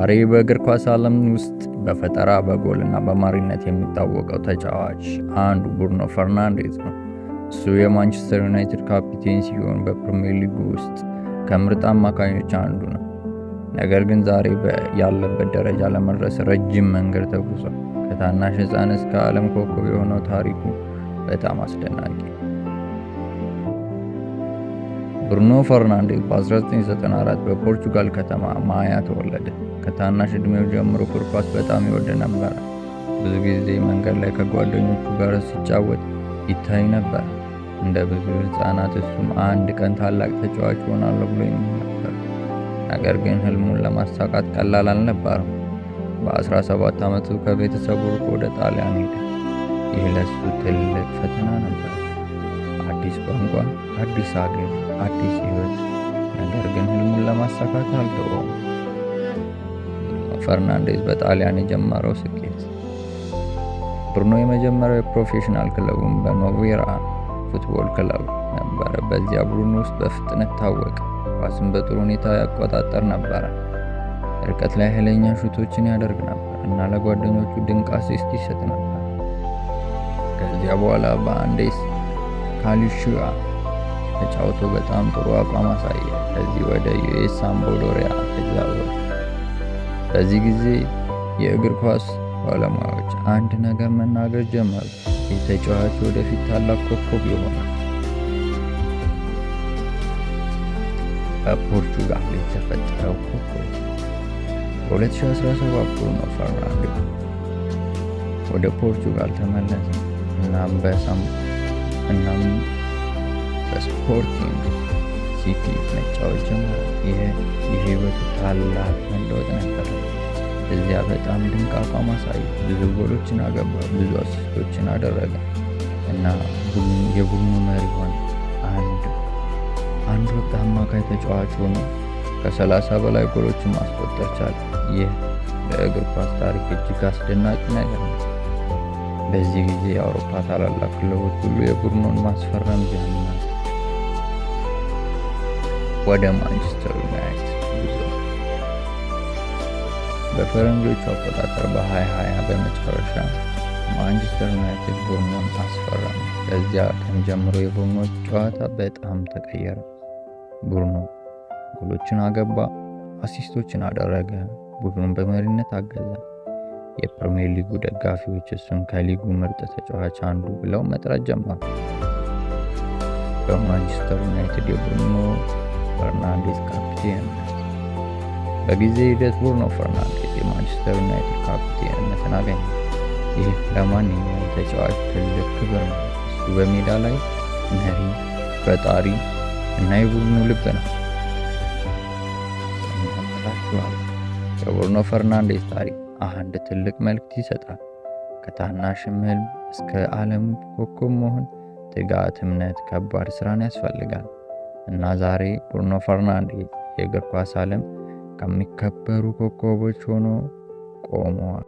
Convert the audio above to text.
ዛሬ በእግር ኳስ ዓለም ውስጥ በፈጠራ በጎልና በመሪነት የሚታወቀው ተጫዋች አንዱ ብሩኖ ፈርናንዴዝ ነው። እሱ የማንቸስተር ዩናይትድ ካፒቴን ሲሆን በፕሪሚየር ሊግ ውስጥ ከምርጥ አማካኞች አንዱ ነው። ነገር ግን ዛሬ ያለበት ደረጃ ለመድረስ ረጅም መንገድ ተጉዟል። ከታናሽ ሕፃን እስከ ዓለም ኮከብ የሆነው ታሪኩ በጣም አስደናቂ ነው። ብሩኖ ፈርናንዴዝ በ1994 በፖርቹጋል ከተማ ማያ ተወለደ። ከታናሽ ዕድሜው ጀምሮ እግር ኳስ በጣም ይወድ ነበር። ብዙ ጊዜ መንገድ ላይ ከጓደኞቹ ጋር ሲጫወት ይታይ ነበር። እንደ ብዙ ሕፃናት እሱም አንድ ቀን ታላቅ ተጫዋች ሆናለሁ ብሎ ይመኝ ነበር። ነገር ግን ህልሙን ለማሳካት ቀላል አልነበረም። በ17 ዓመቱ ከቤተሰቡ ርቆ ወደ ጣሊያን ሄደ። ይህ ለሱ ትልቅ ፈተና ነበር። አዲስ ቋንቋ፣ አዲስ ሀገር፣ አዲስ ህይወት። ነገር ግን ህልሙን ለማሳካት አልተወም። ፈርናንዴዝ በጣሊያን የጀመረው ስኬት። ብሩኖ የመጀመሪያው የፕሮፌሽናል ክለቡን በኖቬራ ፉትቦል ክለብ ነበረ። በዚያ ቡድን ውስጥ በፍጥነት ታወቀ። ኳስን በጥሩ ሁኔታ ያቆጣጠር ነበረ። ርቀት ላይ ኃይለኛ ሹቶችን ያደርግ ነበር እና ለጓደኞቹ ድንቅ አሲስት ይሰጥ ነበር። ከዚያ በኋላ በአንዴስ ካሉሺያ ተጫውቶ በጣም ጥሩ አቋም አሳየ። ከዚህ ወደ ዩኤስ ሳምፕዶሪያ ተዛወረ። በዚህ ጊዜ የእግር ኳስ ባለሙያዎች አንድ ነገር መናገር ጀመሩ። ይህ ተጫዋች ወደፊት ታላቅ ኮከብ ይሆናል። በፖርቹጋል የተፈጠረው ኮከብ በ2017 ብሩኖ ፈርናንዴዝ ወደ ፖርቹጋል ተመለሰ። እናም በስፖርቲንግ ሲፒ መጫወት ጀመረ። ይህ የህይወቱ ታላቅ መለወጥ ነበር። እዚያ በጣም ድንቅ አቋም አሳየ። ብዙ ጎሎችን አገባ፣ ብዙ አሲስቶችን አደረገ እና የቡድኑ መሪ ሆነ። አንድ ወቅት አማካይ ተጫዋች ሆኖ ከ30 በላይ ጎሎችን ማስቆጠር ቻለ። ይህ በእግር ኳስ ታሪክ እጅግ አስደናቂ ነገር ነው። በዚህ ጊዜ የአውሮፓ ታላላቅ ክለቦች ሁሉ የብሩኖን ማስፈረም ጀመሩ። ወደ ማንቸስተር ዩናይትድ ጉዞ በፈረንጆቹ አቆጣጠር በ2020 በመጨረሻ ማንቸስተር ዩናይትድ ብሩኖን አስፈረመ። ከዚያ ቀን ጀምሮ የብሩኖ ጨዋታ በጣም ተቀየረ። ብሩኖ ጎሎችን አገባ፣ አሲስቶችን አደረገ፣ ቡድኑን በመሪነት አገዘ። የፕሪሚየር ሊጉ ደጋፊዎች እሱን ከሊጉ ምርጥ ተጫዋች አንዱ ብለው መጥራት ጀመሩ። በማንቸስተር ዩናይትድ የብሩኖ ፈርናንዴዝ ካፒቴንነት። በጊዜ ሂደት ብሩኖ ፈርናንዴዝ የማንቸስተር ዩናይትድ ካፒቴንነትን አገኘ። ይህ ለማንኛውም ተጫዋች ትልቅ ክብር ነው። እሱ በሜዳ ላይ መሪ፣ ፈጣሪ እና የቡድኑ ልብ ነው። የብሩኖ ፈርናንዴዝ ታሪክ አንድ ትልቅ መልእክት ይሰጣል። ከታናሽ ህልም እስከ ዓለም ኮከብ መሆን ትጋት፣ እምነት፣ ከባድ ስራን ያስፈልጋል እና ዛሬ ብሩኖ ፈርናንዴዝ የእግር ኳስ ዓለም ከሚከበሩ ኮከቦች ሆኖ ቆመዋል።